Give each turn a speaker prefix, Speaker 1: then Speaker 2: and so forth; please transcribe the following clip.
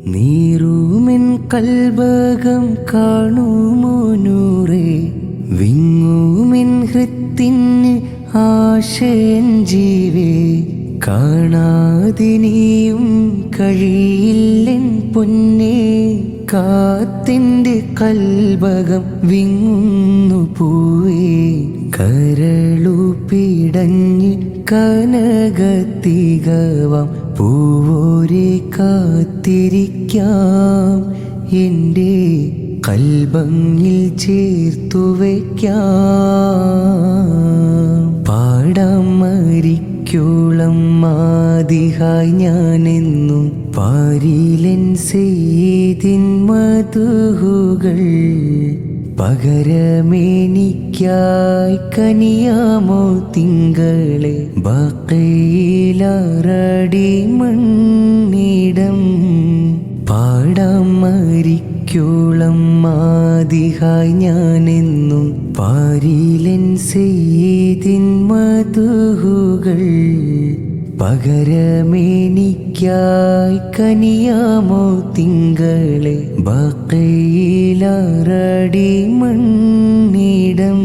Speaker 1: നീറുമെൻ കൽബകം കാണുമോ നൂറേ, വിങ്ങുമെൻ ഹൃത്തിന് ആശയൻ ജീവേ. കാണാതിനിയും കഴിയില്ലെൻ പൊന്നേ, കാത്തിൻ്റെ കൽബകം വിങ്ങുന്നു പൂവേ. കരളു പിടഞ്ഞ് കനകത്തികവാം പൂവോരെ കാത്തിരിക്കാം, എൻ്റെ കൽബങ്ങിൽ ചേർത്തു വയ്ക്കാം. പാടാം മരിക്കോളം മാതിഹായി ഞാനെന്നും പാരിലെൻ സെയ്തിൻ മധുഹുകൾ. പകരമേനിക്കായി കനിയാമോ തിങ്കളെ, ബഖയിലറടി മണ്ണിടം. പാടാം മരിക്കോളം മാതിഹായി ഞാനെന്നും പാരിലെൻ സെയ്തിൻ മധുഹുകൾ. പകരമേനിക്കായി കനിയാമോ തിങ്കളെ, ബഖയിലറടി മണ്ണിടം.